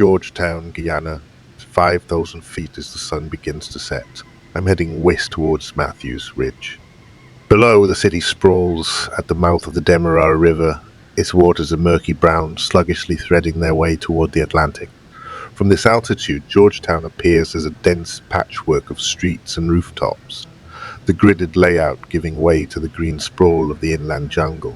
Georgetown, Guyana, 5,000 feet as the sun begins to set. I'm heading west towards Matthews Ridge. Below, the city sprawls at the mouth of the Demerara River, its waters a murky brown, sluggishly threading their way toward the Atlantic. From this altitude, Georgetown appears as a dense patchwork of streets and rooftops, the gridded layout giving way to the green sprawl of the inland jungle.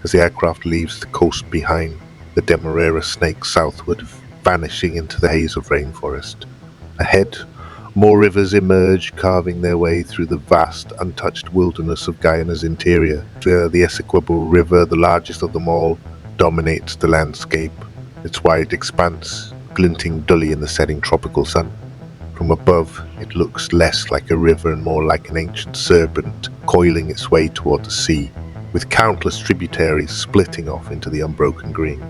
As the aircraft leaves the coast behind, the Demerara snakes southward, vanishing into the haze of rainforest. Ahead, more rivers emerge, carving their way through the vast, untouched wilderness of Guyana's interior. The Essequibo River, the largest of them all, dominates the landscape, its wide expanse glinting dully in the setting tropical sun. From above, it looks less like a river and more like an ancient serpent coiling its way toward the sea, with countless tributaries splitting off into the unbroken green.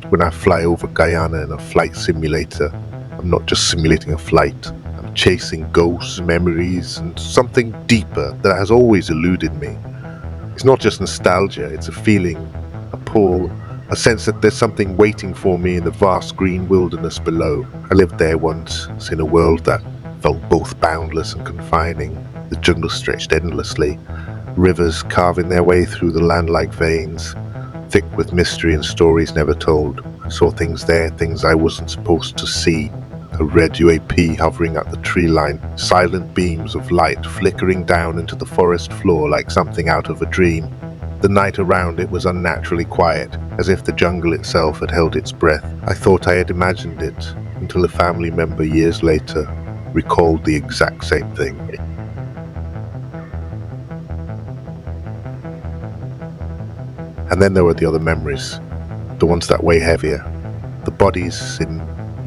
When I fly over Guyana in a flight simulator, I'm not just simulating a flight. I'm chasing ghosts, memories, and something deeper that has always eluded me. It's not just nostalgia, it's a feeling, a pull, a sense that there's something waiting for me in the vast green wilderness below. I lived there once, in a world that felt both boundless and confining. The jungle stretched endlessly, rivers carving their way through the land like veins, thick with mystery and stories never told. I saw things there, things I wasn't supposed to see. A red UAP hovering at the tree line, silent beams of light flickering down into the forest floor like something out of a dream. The night around it was unnaturally quiet, as if the jungle itself had held its breath. I thought I had imagined it, until a family member years later recalled the exact same thing. And then there were the other memories, the ones that weigh heavier. The bodies in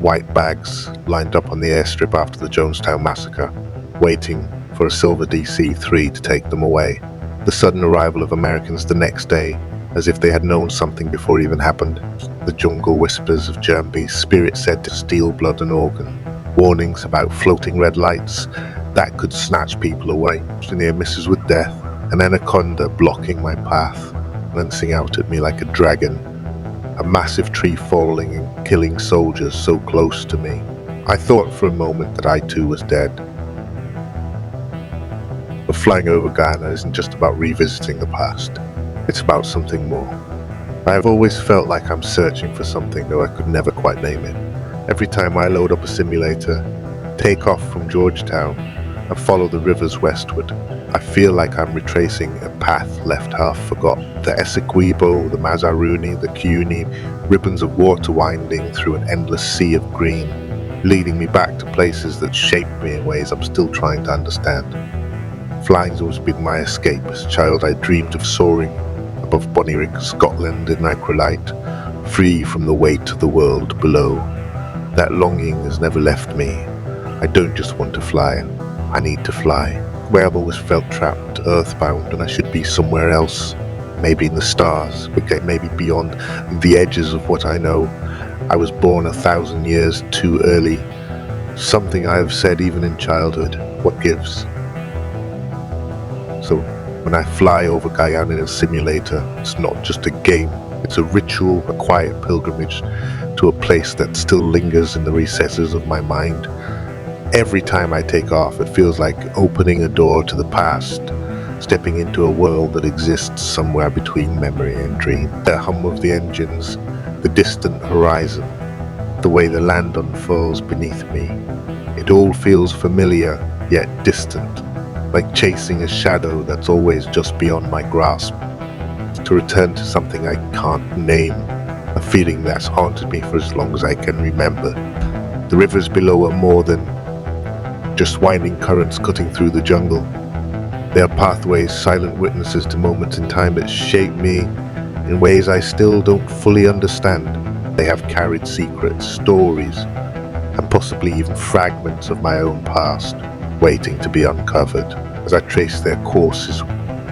white bags lined up on the airstrip after the Jonestown massacre, waiting for a silver DC-3 to take them away. The sudden arrival of Americans the next day, as if they had known something before it even happened. The jungle whispers of Germby's spirit said to steal blood and organ. Warnings about floating red lights that could snatch people away. Near misses with death, an anaconda blocking my path, glancing out at me like a dragon. A massive tree falling and killing soldiers so close to me. I thought for a moment that I too was dead. But flying over Guyana isn't just about revisiting the past. It's about something more. I have always felt like I'm searching for something, though I could never quite name it. Every time I load up a simulator, take off from Georgetown, and follow the rivers westward, I feel like I'm retracing a path left half forgotten. The Essequibo, the Mazaruni, the Cuni, ribbons of water winding through an endless sea of green, leading me back to places that shaped me in ways I'm still trying to understand. Flying's always been my escape. As a child I dreamed of soaring above Bonnyrigg, Scotland in acrylite, free from the weight of the world below. That longing has never left me. I don't just want to fly, I need to fly. Where I've always felt trapped, earthbound, and I should be somewhere else. Maybe in the stars, maybe beyond the edges of what I know. I was born 1,000 years too early. Something I have said even in childhood. What gives? So when I fly over Guyana in a simulator, it's not just a game. It's a ritual, a quiet pilgrimage to a place that still lingers in the recesses of my mind. Every time I take off, it feels like opening a door to the past, stepping into a world that exists somewhere between memory and dream. The hum of the engines, the distant horizon, the way the land unfurls beneath me. It all feels familiar, yet distant, like chasing a shadow that's always just beyond my grasp. To return to something I can't name, a feeling that's haunted me for as long as I can remember. The rivers below are more than just winding currents cutting through the jungle. They are pathways, silent witnesses to moments in time that shape me in ways I still don't fully understand. They have carried secrets, stories, and possibly even fragments of my own past, waiting to be uncovered. As I trace their courses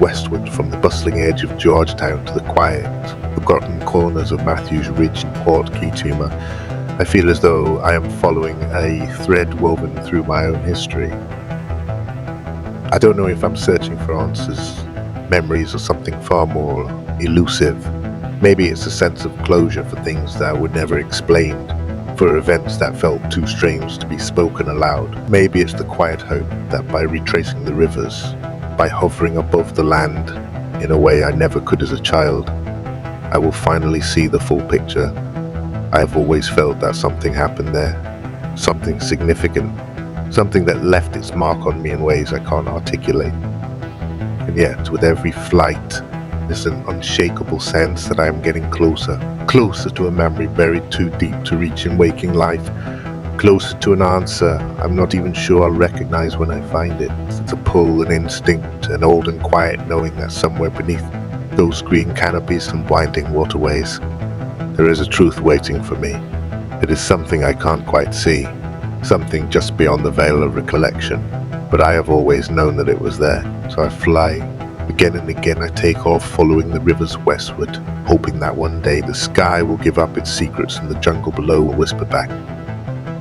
westward from the bustling edge of Georgetown to the quiet, forgotten corners of Matthews Ridge and Port Kituma, I feel as though I am following a thread woven through my own history. I don't know if I'm searching for answers, memories, or something far more elusive. Maybe it's a sense of closure for things that were never explained, for events that felt too strange to be spoken aloud. Maybe it's the quiet hope that by retracing the rivers, by hovering above the land in a way I never could as a child, I will finally see the full picture. I have always felt that something happened there, something significant, something that left its mark on me in ways I can't articulate. And yet, with every flight, there's an unshakable sense that I am getting closer, closer to a memory buried too deep to reach in waking life, closer to an answer I'm not even sure I'll recognize when I find it. It's a pull, an instinct, an old and quiet knowing that somewhere beneath those green canopies and winding waterways, there is a truth waiting for me. It is something I can't quite see, something just beyond the veil of recollection, but I have always known that it was there, so I fly. Again and again I take off following the rivers westward, hoping that one day the sky will give up its secrets and the jungle below will whisper back.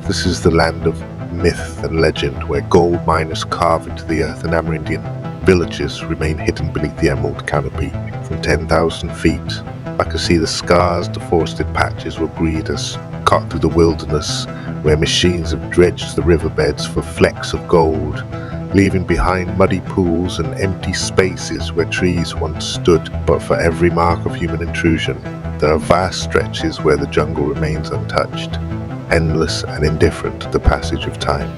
This is the land of myth and legend, where gold miners carve into the earth and Amerindian villages remain hidden beneath the emerald canopy. From 10,000 feet, I can see the scars, deforested patches where breeders cut through the wilderness, where machines have dredged the riverbeds for flecks of gold, leaving behind muddy pools and empty spaces where trees once stood. But for every mark of human intrusion, there are vast stretches where the jungle remains untouched, endless and indifferent to the passage of time.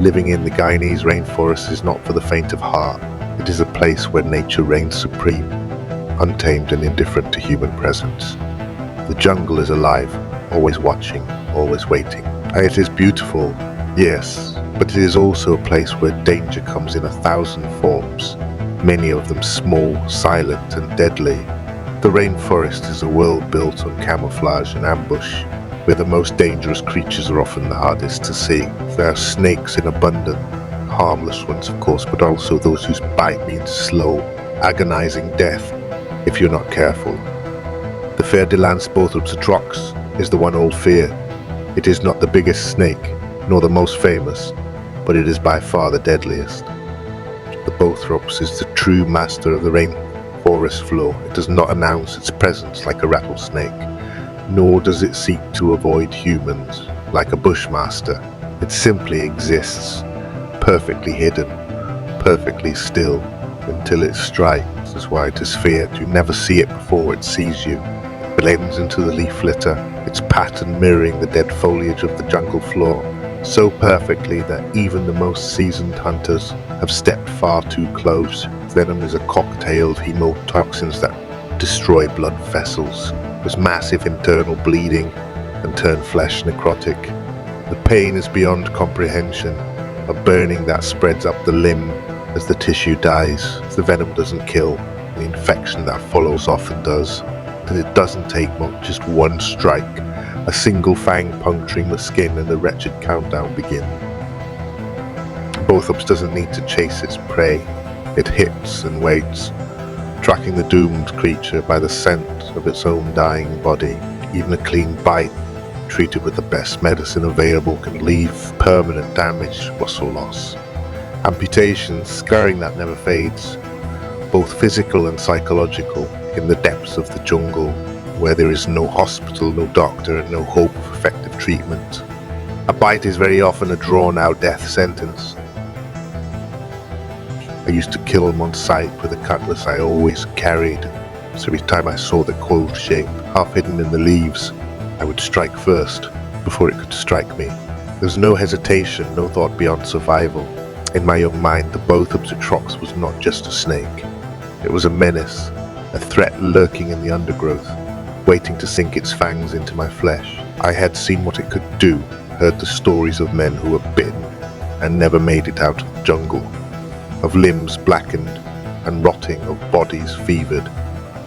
Living in the Guyanese rainforest is not for the faint of heart. It is a place where nature reigns supreme, untamed and indifferent to human presence. The jungle is alive, always watching, always waiting. And it is beautiful, yes, but it is also a place where danger comes in 1,000 forms, many of them small, silent and deadly. The rainforest is a world built on camouflage and ambush, where the most dangerous creatures are often the hardest to see. There are snakes in abundance, harmless ones of course, but also those whose bite means slow, agonizing death if you're not careful. The fer de lance Bothrops is the one old fear. It is not the biggest snake, nor the most famous, but it is by far the deadliest. The Bothrops is the true master of the rainforest floor. It does not announce its presence like a rattlesnake, nor does it seek to avoid humans like a bushmaster. It simply exists, perfectly hidden, perfectly still, until it strikes. That's why it is feared. You never see it before it sees you. It blends into the leaf litter, its pattern mirroring the dead foliage of the jungle floor, so perfectly that even the most seasoned hunters have stepped far too close. Venom is a cocktail of hemotoxins that destroy blood vessels, with massive internal bleeding and turn flesh necrotic. The pain is beyond comprehension, a burning that spreads up the limb as the tissue dies. The venom doesn't kill, the infection that follows often does. And it doesn't take much, just one strike, a single fang puncturing the skin, and the wretched countdown begins. Bothrops doesn't need to chase its prey. It hits and waits, tracking the doomed creature by the scent of its own dying body. Even a clean bite, treated with the best medicine available, can leave permanent damage, muscle loss, amputation, scarring that never fades, both physical and psychological, in the depths of the jungle, where there is no hospital, no doctor, and no hope of effective treatment. A bite is very often a drawn-out death sentence. I used to kill them on sight with a cutlass I always carried, so every time I saw the cold shape, half hidden in the leaves, I would strike first, before it could strike me. There was no hesitation, no thought beyond survival. In my young mind, the Bothrops was not just a snake. It was a menace, a threat lurking in the undergrowth, waiting to sink its fangs into my flesh. I had seen what it could do, heard the stories of men who were bitten and never made it out of the jungle, of limbs blackened and rotting, of bodies fevered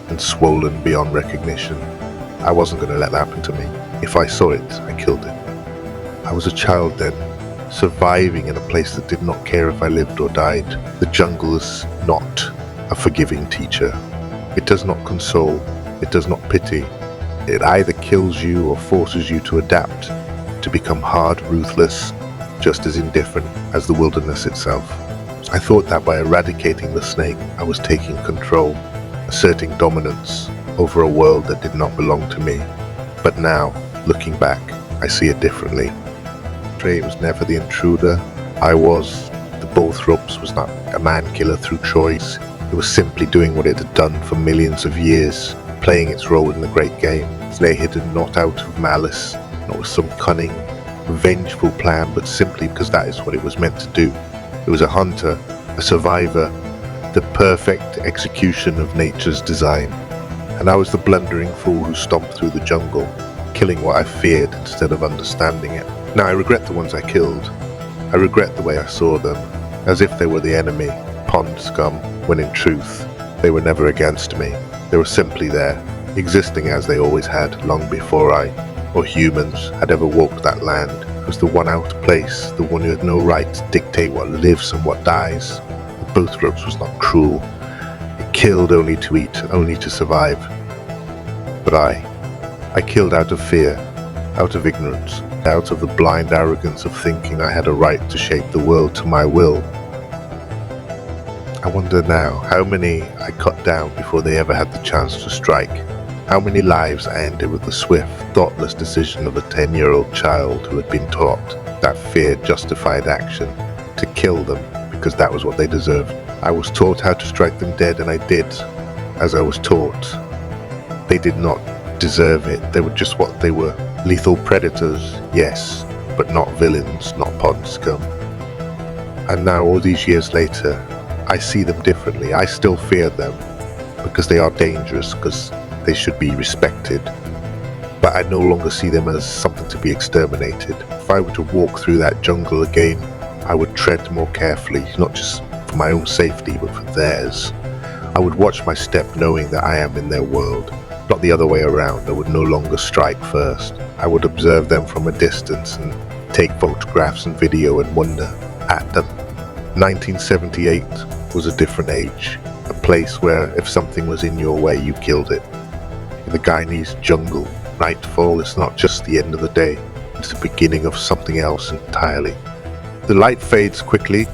and swollen beyond recognition. I wasn't going to let that happen to me. If I saw it, I killed it. I was a child then, surviving in a place that did not care if I lived or died. The jungle is not a forgiving teacher. It does not console, it does not pity, It either kills you or forces you to adapt, to become hard, ruthless, just as indifferent as the wilderness itself. I thought that by eradicating the snake, I was taking control, asserting dominance over a world that did not belong to me. But now, looking back, I see it differently. Trey was never the intruder. I was. The Bothrops was not a man-killer through choice. It was simply doing what it had done for millions of years, playing its role in the great game. It lay hidden not out of malice, not with some cunning, vengeful plan, but simply because that is what it was meant to do. It was a hunter, a survivor, the perfect execution of nature's design. And I was the blundering fool who stomped through the jungle, killing what I feared instead of understanding it. Now I regret the ones I killed. I regret the way I saw them, as if they were the enemy, pond scum, when in truth, they were never against me. They were simply there, existing as they always had, long before I, or humans, had ever walked that land. It was the one out of place, the one who had no right to dictate what lives and what dies. The Bothrops was not cruel. It killed only to eat, only to survive. But I killed out of fear, out of ignorance, out of the blind arrogance of thinking I had a right to shape the world to my will. I wonder now how many I cut down before they ever had the chance to strike. How many lives I ended with the swift, thoughtless decision of a 10-year-old child who had been taught that fear justified action, to kill them because that was what they deserved. I was taught how to strike them dead, and I did as I was taught. They did not deserve it. They were just what they were. Lethal predators, yes, but not villains, not pond scum. And now, all these years later, I see them differently. I still fear them because they are dangerous, because they should be respected. But I no longer see them as something to be exterminated. If I were to walk through that jungle again, I would tread more carefully, not just for my own safety, but for theirs. I would watch my step knowing that I am in their world, not the other way around. I would no longer strike first. I would observe them from a distance and take photographs and video and wonder at them. 1978 was a different age, a place where if something was in your way, you killed it. In the Guyanese jungle, nightfall is not just the end of the day, it's the beginning of something else entirely. The light fades quickly,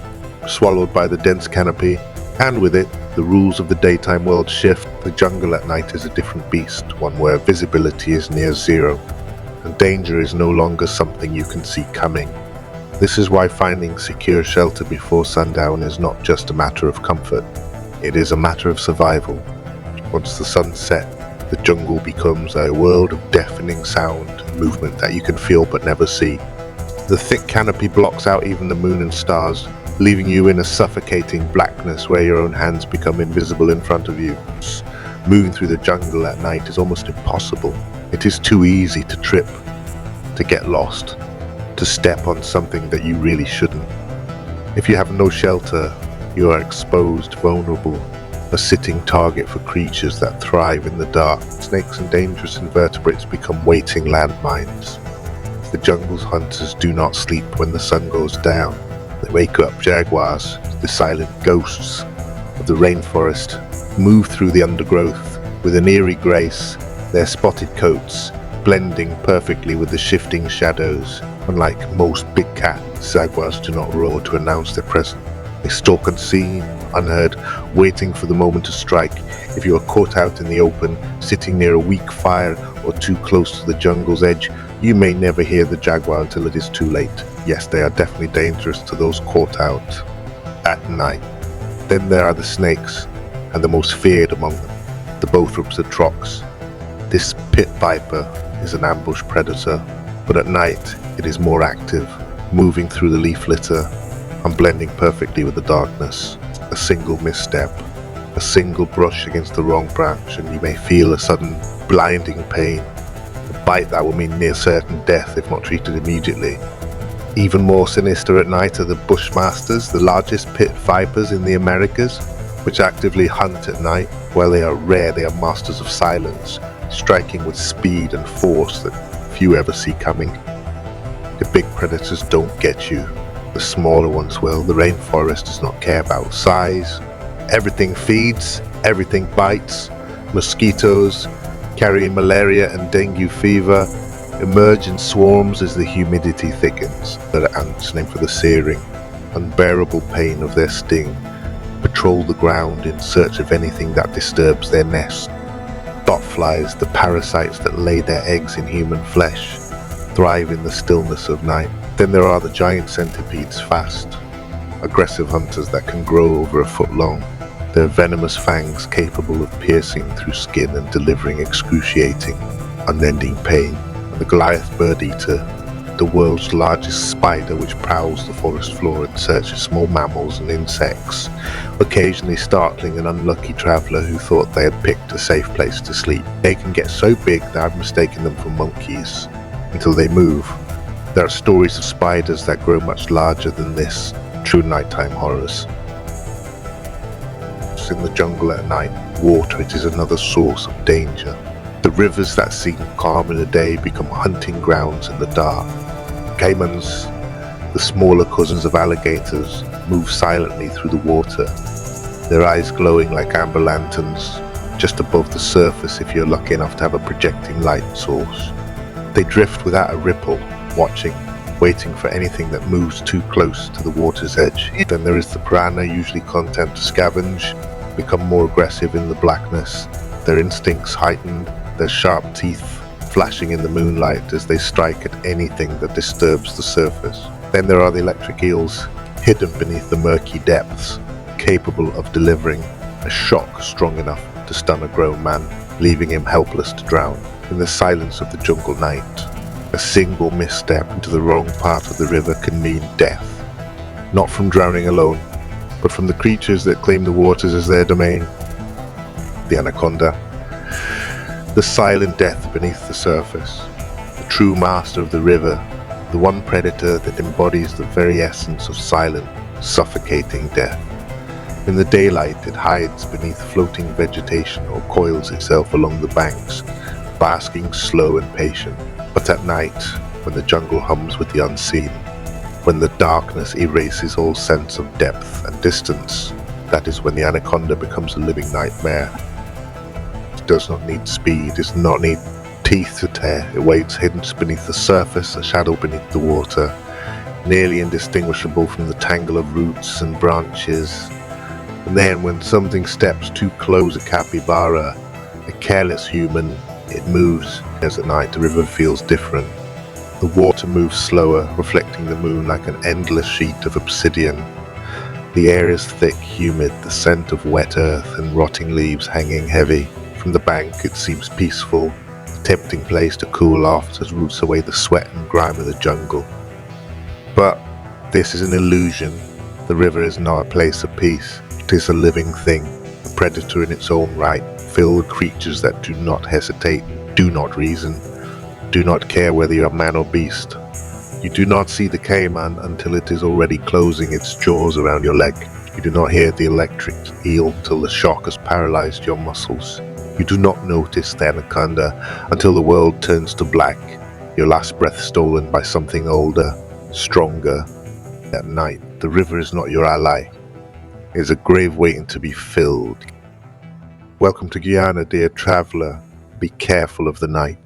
swallowed by the dense canopy, and with it, the rules of the daytime world shift. The jungle at night is a different beast, one where visibility is near zero, and danger is no longer something you can see coming. This is why finding secure shelter before sundown is not just a matter of comfort, it is a matter of survival. Once the sun sets, the jungle becomes a world of deafening sound and movement that you can feel but never see. The thick canopy blocks out even the moon and stars, leaving you in a suffocating blackness where your own hands become invisible in front of you. Moving through the jungle at night is almost impossible. It is too easy to trip, to get lost, to step on something that you really shouldn't. If you have no shelter, you are exposed, vulnerable, a sitting target for creatures that thrive in the dark. Snakes and dangerous invertebrates become waiting landmines. The jungle's hunters do not sleep when the sun goes down. They wake up jaguars, the silent ghosts of the rainforest, move through the undergrowth with an eerie grace, their spotted coats blending perfectly with the shifting shadows. Unlike most big cats, jaguars do not roar to announce their presence. They stalk unseen, unheard, waiting for the moment to strike. If you are caught out in the open, sitting near a weak fire or too close to the jungle's edge, you may never hear the jaguar until it is too late. Yes, they are definitely dangerous to those caught out at night. Then there are the snakes, and the most feared among them, the Bothrops atrox. This pit viper is an ambush predator, but at night it is more active, moving through the leaf litter and blending perfectly with the darkness. A single misstep, a single brush against the wrong branch, and you may feel a sudden blinding pain, a bite that will mean near certain death if not treated immediately. Even more sinister at night are the bushmasters, the largest pit vipers in the Americas, which actively hunt at night. While they are rare, they are masters of silence, striking with speed and force that few ever see coming. The big predators don't get you. The smaller ones will. The rainforest does not care about size. Everything feeds, everything bites. Mosquitoes, carrying malaria and dengue fever, emerge in swarms as the humidity thickens. The ants, named for the searing, unbearable pain of their sting, patrol the ground in search of anything that disturbs their nest. Botflies, the parasites that lay their eggs in human flesh, thrive in the stillness of night. Then there are the giant centipedes, fast, aggressive hunters that can grow over a foot long, their venomous fangs capable of piercing through skin and delivering excruciating, unending pain. And the Goliath bird eater, the world's largest spider which prowls the forest floor in search of small mammals and insects, occasionally startling an unlucky traveller who thought they had picked a safe place to sleep. They can get so big that I've mistaken them for monkeys until they move. There are stories of spiders that grow much larger than this, true nighttime horrors. In the jungle at night, water, it is another source of danger. The rivers that seem calm in the day become hunting grounds in the dark. Caimans, the smaller cousins of alligators, move silently through the water, their eyes glowing like amber lanterns, just above the surface if you're lucky enough to have a projecting light source. They drift without a ripple, watching, waiting for anything that moves too close to the water's edge. Then there is the piranha, usually content to scavenge, become more aggressive in the blackness, their instincts heightened, their sharp teeth flashing in the moonlight as they strike at anything that disturbs the surface. Then there are the electric eels, hidden beneath the murky depths, capable of delivering a shock strong enough to stun a grown man, leaving him helpless to drown. In the silence of the jungle night, a single misstep into the wrong part of the river can mean death, not from drowning alone, but from the creatures that claim the waters as their domain. The anaconda, the silent death beneath the surface, the true master of the river, the one predator that embodies the very essence of silent, suffocating death. In the daylight, it hides beneath floating vegetation or coils itself along the banks, basking slow and patient. But at night, when the jungle hums with the unseen, when the darkness erases all sense of depth and distance, that is when the anaconda becomes a living nightmare. It does not need speed, it does not need teeth to tear. It waits hidden beneath the surface, a shadow beneath the water, nearly indistinguishable from the tangle of roots and branches. And then when something steps too close, a capybara, a careless human, it moves. As at night, the river feels different. The water moves slower, reflecting the moon like an endless sheet of obsidian. The air is thick, humid, the scent of wet earth and rotting leaves hanging heavy. From the bank it seems peaceful, a tempting place to cool off as roots away the sweat and grime of the jungle. But this is an illusion. The river is not a place of peace. It is a living thing, a predator in its own right, filled with creatures that do not hesitate, do not reason, do not care whether you're man or beast. You do not see the caiman until it is already closing its jaws around your leg. You do not hear the electric eel till the shock has paralyzed your muscles. You do not notice the anaconda until the world turns to black, your last breath stolen by something older, stronger. At night, the river is not your ally. It is a grave waiting to be filled. Welcome to Guyana, dear traveller. Be careful of the night.